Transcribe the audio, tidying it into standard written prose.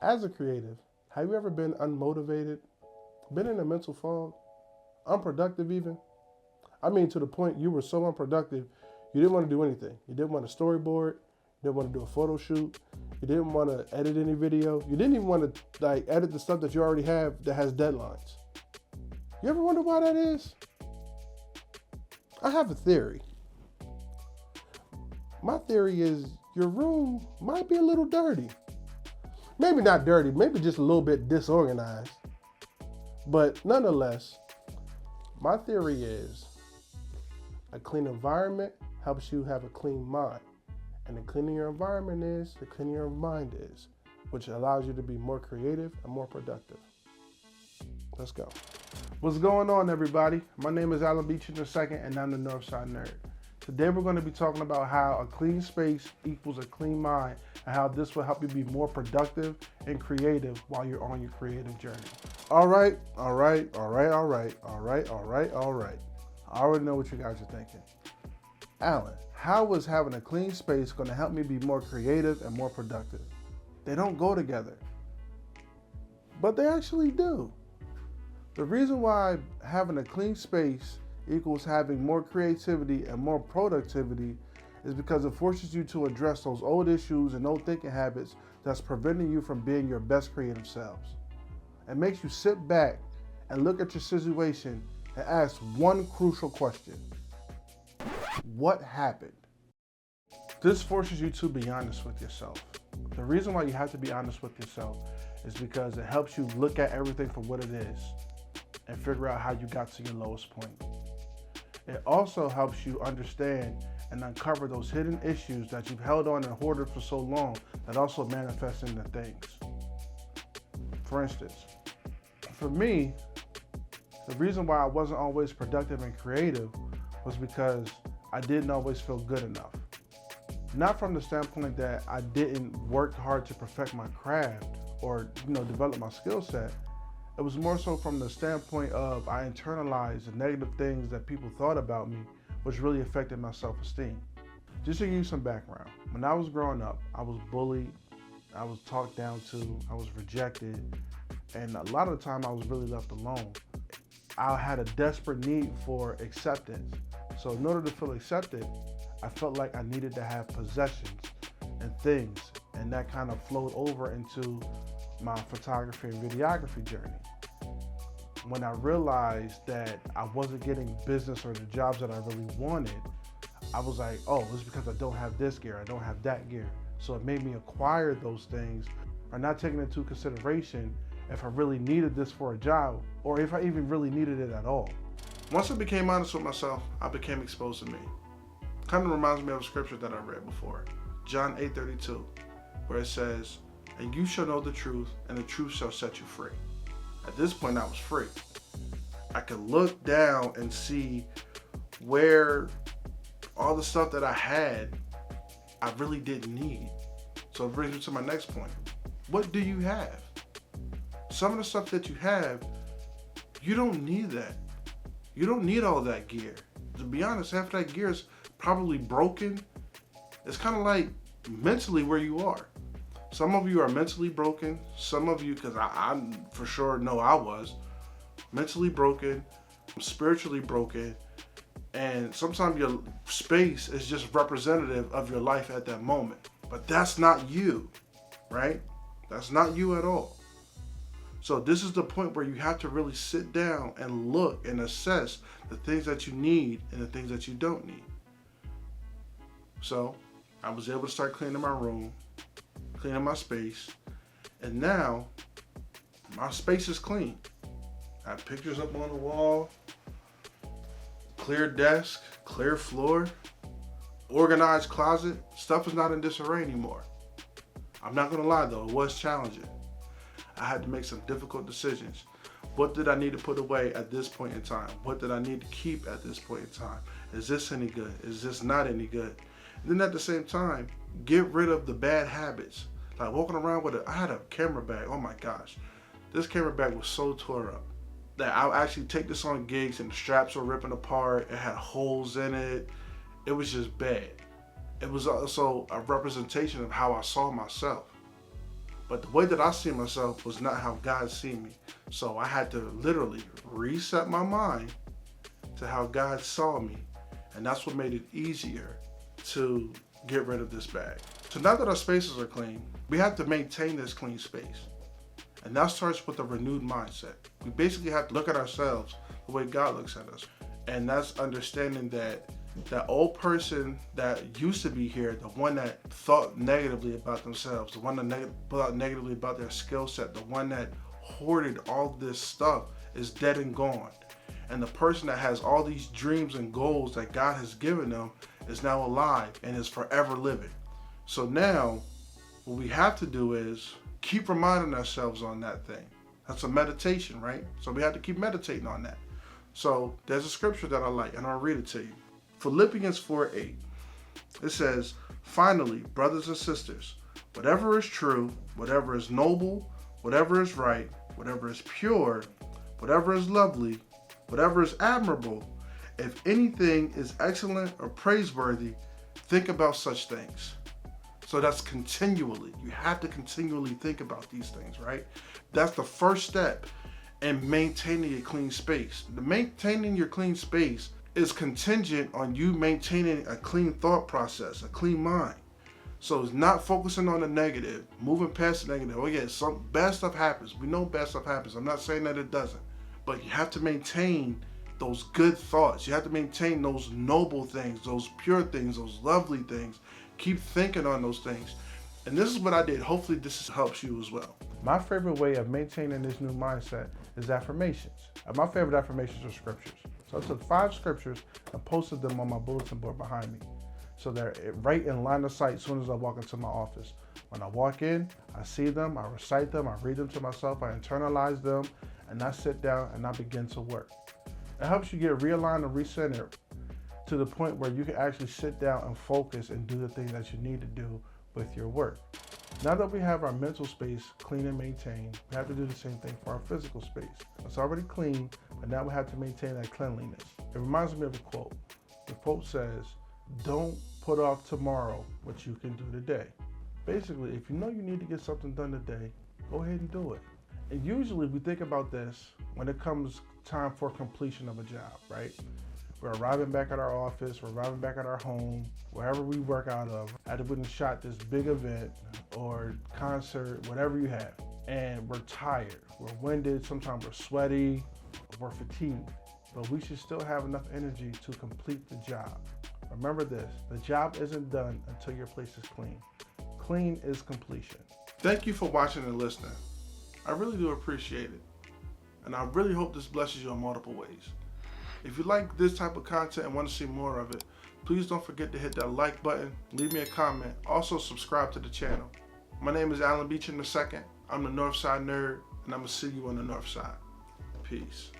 As a creative, have you ever been unmotivated, been in a mental fog, unproductive even? I mean, to the point you were so unproductive, you didn't want to do anything. You didn't want to storyboard, you didn't want to do a photo shoot, you didn't want to edit any video, you didn't even want to edit the stuff that you already have that has deadlines. You ever wonder why that is? I have a theory. My theory is your room might be a little dirty. Maybe not dirty, maybe just a little bit disorganized. But nonetheless, my theory is a clean environment helps you have a clean mind. And the cleaner your environment is, the cleaner your mind is, which allows you to be more creative and more productive. Let's go. What's going on, everybody? My name is Alan Beach II, and I'm the Northside Nerd. Today we're going to be talking about how a clean space equals a clean mind and how this will help you be more productive and creative while you're on your creative journey. All right. I already know what you guys are thinking. Alan, how is having a clean space going to help me be more creative and more productive? They don't go together, but they actually do. The reason why having a clean space equals having more creativity and more productivity is because it forces you to address those old issues and old thinking habits that's preventing you from being your best creative selves. It makes you sit back and look at your situation and ask one crucial question. What happened? This forces you to be honest with yourself. The reason why you have to be honest with yourself is because it helps you look at everything for what it is and figure out how you got to your lowest point. It also helps you understand and uncover those hidden issues that you've held on and hoarded for so long that also manifest into things. For instance, for me, the reason why I wasn't always productive and creative was because I didn't always feel good enough. Not from the standpoint that I didn't work hard to perfect my craft or develop my skill set. It was more so from the standpoint of I internalized the negative things that people thought about me, which really affected my self-esteem. Just to give you some background, when I was growing up, I was bullied, I was talked down to, I was rejected, and a lot of the time I was really left alone. I had a desperate need for acceptance. So in order to feel accepted, I felt like I needed to have possessions and things, and that kind of flowed over into my photography and videography journey. When I realized that I wasn't getting business or the jobs that I really wanted, I was like, oh, it's because I don't have this gear, I don't have that gear. So it made me acquire those things or not taking into consideration if I really needed this for a job or if I even really needed it at all. Once I became honest with myself, I became exposed to me. Kind of reminds me of a scripture that I read before, John 8:32, where it says, and you shall know the truth, and the truth shall set you free. At this point, I was free. I could look down and see where all the stuff that I had, I really didn't need. So it brings me to my next point. What do you have? Some of the stuff that you have, you don't need that. You don't need all that gear. To be honest, half of that gear is probably broken. It's kind of like mentally where you are. Some of you are mentally broken. Some of you, because I for sure know I was, mentally broken, spiritually broken, and sometimes your space is just representative of your life at that moment. But that's not you, right? That's not you at all. So this is the point where you have to really sit down and look and assess the things that you need and the things that you don't need. So I was able to start cleaning my room, cleaning my space, and now my space is clean. I have pictures up on the wall, clear desk, clear floor, organized closet. Stuff is not in disarray anymore. I'm not gonna lie though, it was challenging. I had to make some difficult decisions. What did I need to put away at this point in time? What did I need to keep at this point in time? Is this any good? Is this not any good? And then at the same time, get rid of the bad habits. Like walking around with I had a camera bag, oh my gosh. This camera bag was so tore up that I'll actually take this on gigs and the straps were ripping apart. It had holes in it. It was just bad. It was also a representation of how I saw myself. But the way that I see myself was not how God see me. So I had to literally reset my mind to how God saw me. And that's what made it easier to get rid of this bag. So now that our spaces are clean, we have to maintain this clean space. And that starts with a renewed mindset. We basically have to look at ourselves the way God looks at us. And that's understanding that that old person that used to be here, the one that thought negatively about themselves, the one that thought negatively about their skill set, the one that hoarded all this stuff is dead and gone. And the person that has all these dreams and goals that God has given them is now alive and is forever living. So now what we have to do is keep reminding ourselves on that thing. That's a meditation, right? So we have to keep meditating on that. So there's a scripture that I like, and I'll read it to you. Philippians 4:8. It says, "Finally, brothers and sisters, whatever is true, whatever is noble, whatever is right, whatever is pure, whatever is lovely, whatever is admirable, if anything is excellent or praiseworthy, think about such things." So that's continually. You have to continually think about these things, right? That's the first step in maintaining a clean space. Maintaining your clean space is contingent on you maintaining a clean thought process, a clean mind. So it's not focusing on the negative, moving past the negative. Oh yeah, some bad stuff happens. We know bad stuff happens. I'm not saying that it doesn't. But you have to maintain those good thoughts. You have to maintain those noble things, those pure things, those lovely things. Keep thinking on those things. And this is what I did. Hopefully this helps you as well. My favorite way of maintaining this new mindset is affirmations. My favorite affirmations are scriptures. So I took 5 scriptures and posted them on my bulletin board behind me. So they're right in line of sight as soon as I walk into my office. When I walk in, I see them, I recite them, I read them to myself, I internalize them, and I sit down and I begin to work. It helps you get realigned and recentered to the point where you can actually sit down and focus and do the things that you need to do with your work. Now that we have our mental space clean and maintained, we have to do the same thing for our physical space. It's already clean, but now we have to maintain that cleanliness. It reminds me of a quote. The quote says, "Don't put off tomorrow what you can do today." Basically, if you know you need to get something done today, go ahead and do it. And usually we think about this when it comes time for completion of a job, right? We're arriving back at our office, we're arriving back at our home, wherever we work out of, after we shot this big event or concert, whatever you have. And we're tired, we're winded, sometimes we're sweaty, we're fatigued. But we should still have enough energy to complete the job. Remember this, the job isn't done until your place is clean. Clean is completion. Thank you for watching and listening. I really do appreciate it. And I really hope this blesses you in multiple ways. If you like this type of content and want to see more of it, please don't forget to hit that like button, leave me a comment, also subscribe to the channel. My name is Alan Beechin II. I'm the Northside Nerd, and I'm going to see you on the North Side. Peace.